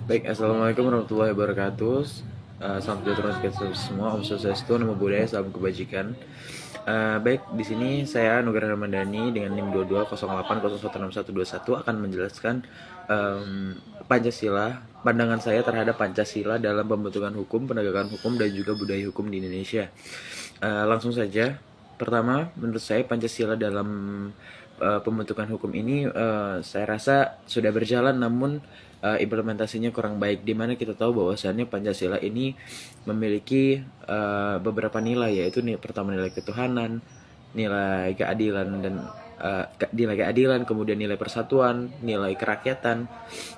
Baik, assalamualaikum warahmatullahi wabarakatuh. Salam sejahtera untuk kita semua. Om Swastiastu, Namo Buddhaya, salam kebajikan. Baik, di sini saya Nugraha Ramadhani dengan NIM 2208016121 akan menjelaskan Pancasila, pandangan saya terhadap Pancasila dalam pembentukan hukum, penegakan hukum, dan juga budaya hukum di Indonesia. Langsung saja. Pertama, menurut saya Pancasila dalam pembentukan hukum ini saya rasa sudah berjalan, namun implementasinya kurang baik, di mana kita tahu bahwasannya Pancasila ini memiliki beberapa nilai, yaitu pertama nilai ketuhanan, nilai keadilan dan nilai keadilan, kemudian nilai persatuan, nilai kerakyatan,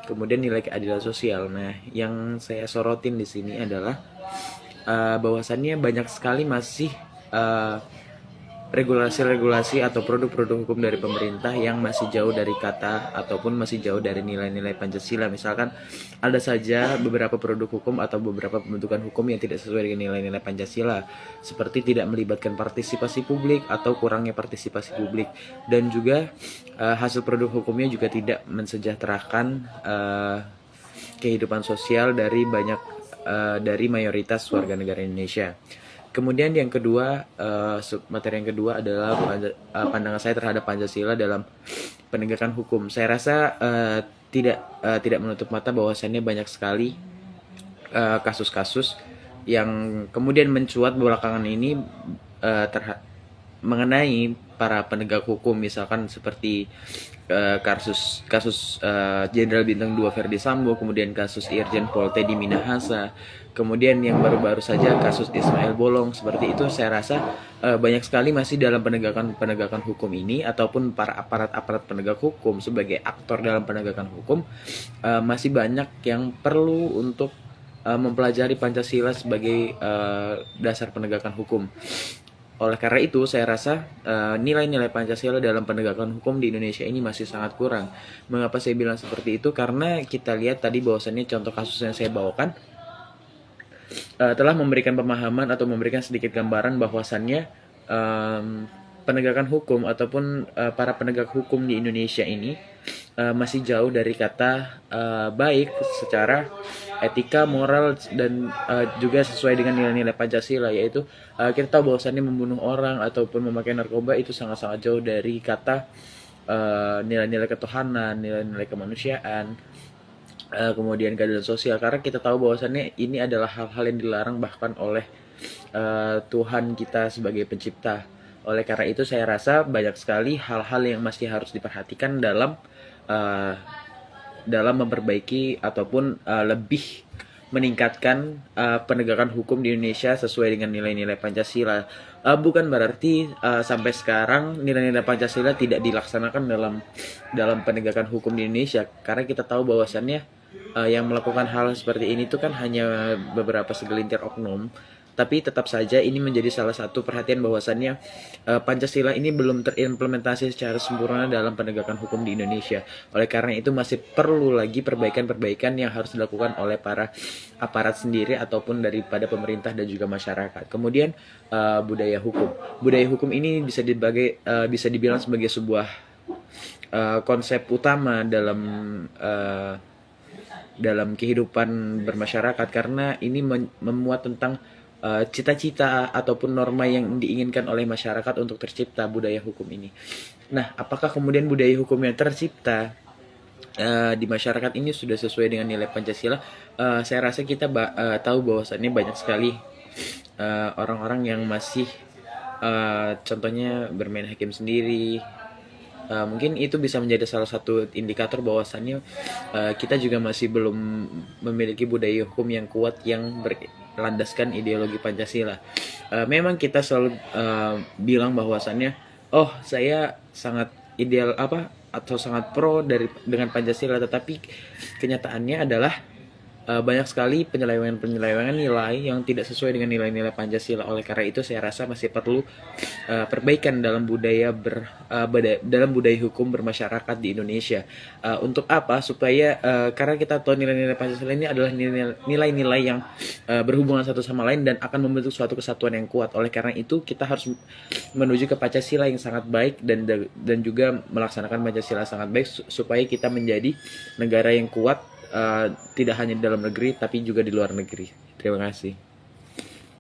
kemudian nilai keadilan sosial. Nah, yang saya sorotin di sini adalah bahwasannya banyak sekali masih regulasi-regulasi atau produk-produk hukum dari pemerintah yang masih jauh dari kata ataupun masih jauh dari nilai-nilai Pancasila. Misalkan ada saja beberapa produk hukum atau beberapa pembentukan hukum yang tidak sesuai dengan nilai-nilai Pancasila, seperti tidak melibatkan partisipasi publik atau kurangnya partisipasi publik, dan juga hasil produk hukumnya juga tidak mensejahterakan kehidupan sosial dari dari mayoritas warga negara Indonesia. Kemudian yang kedua, materi yang kedua adalah pandangan saya terhadap Pancasila dalam penegakan hukum. Saya rasa tidak menutup mata bahwasannya banyak sekali kasus-kasus yang kemudian mencuat belakangan ini mengenai para penegak hukum, misalkan seperti kasus Jenderal Bintang 2 Verdi Sambo, kemudian kasus Irjen Pol Teddy Minahasa, kemudian yang baru-baru saja kasus Ismail Bolong. Seperti itu, saya rasa banyak sekali masih dalam penegakan hukum ini, ataupun para aparat penegak hukum sebagai aktor dalam penegakan hukum, masih banyak yang perlu untuk mempelajari Pancasila sebagai dasar penegakan hukum. Oleh karena itu, saya rasa nilai-nilai Pancasila dalam penegakan hukum di Indonesia ini masih sangat kurang. Mengapa saya bilang seperti itu? Karena kita lihat tadi bahwasannya contoh kasus yang saya bawakan telah memberikan pemahaman atau memberikan sedikit gambaran bahwasannya penegakan hukum ataupun para penegak hukum di Indonesia ini masih jauh dari kata baik secara etika, moral, dan juga sesuai dengan nilai-nilai Pancasila, yaitu kita tahu bahwasannya membunuh orang ataupun memakai narkoba itu sangat-sangat jauh dari kata nilai-nilai ketuhanan, nilai-nilai kemanusiaan, kemudian keadilan sosial, karena kita tahu bahwasannya ini adalah hal-hal yang dilarang bahkan oleh Tuhan kita sebagai pencipta. Oleh karena itu, saya rasa banyak sekali hal-hal yang masih harus diperhatikan dalam memperbaiki ataupun lebih meningkatkan penegakan hukum di Indonesia sesuai dengan nilai-nilai Pancasila. Bukan berarti sampai sekarang nilai-nilai Pancasila tidak dilaksanakan dalam penegakan hukum di Indonesia, karena kita tahu bahwasannya yang melakukan hal seperti ini itu kan hanya beberapa segelintir oknum. Tapi tetap saja ini menjadi salah satu perhatian bahwasannya Pancasila ini belum terimplementasi secara sempurna dalam penegakan hukum di Indonesia. Oleh karena itu masih perlu lagi perbaikan-perbaikan yang harus dilakukan oleh para aparat sendiri ataupun daripada pemerintah dan juga masyarakat. Kemudian budaya hukum. Budaya hukum ini bisa dibilang sebagai sebuah konsep utama dalam kehidupan bermasyarakat, karena ini memuat tentang cita-cita ataupun norma yang diinginkan oleh masyarakat untuk tercipta budaya hukum ini. Nah, apakah kemudian budaya hukum yang tercipta di masyarakat ini sudah sesuai dengan nilai Pancasila? Saya rasa kita tahu bahwasannya banyak sekali orang-orang yang masih contohnya bermain hakim sendiri. Mungkin itu bisa menjadi salah satu indikator bahwasannya kita juga masih belum memiliki budaya hukum yang kuat yang berlandaskan ideologi Pancasila. Memang kita selalu bilang bahwasannya, oh saya sangat ideal atau sangat pro dengan Pancasila, tetapi kenyataannya adalah banyak sekali penyelewengan nilai yang tidak sesuai dengan nilai-nilai Pancasila. Oleh karena itu saya rasa masih perlu perbaikan dalam dalam budaya hukum bermasyarakat di Indonesia. Untuk apa? Supaya karena kita tahu nilai-nilai Pancasila ini adalah nilai-nilai yang berhubungan satu sama lain dan akan membentuk suatu kesatuan yang kuat. Oleh karena itu kita harus menuju ke Pancasila yang sangat baik dan juga melaksanakan Pancasila sangat baik supaya kita menjadi negara yang kuat, tidak hanya di dalam negeri tapi juga di luar negeri. Terima kasih.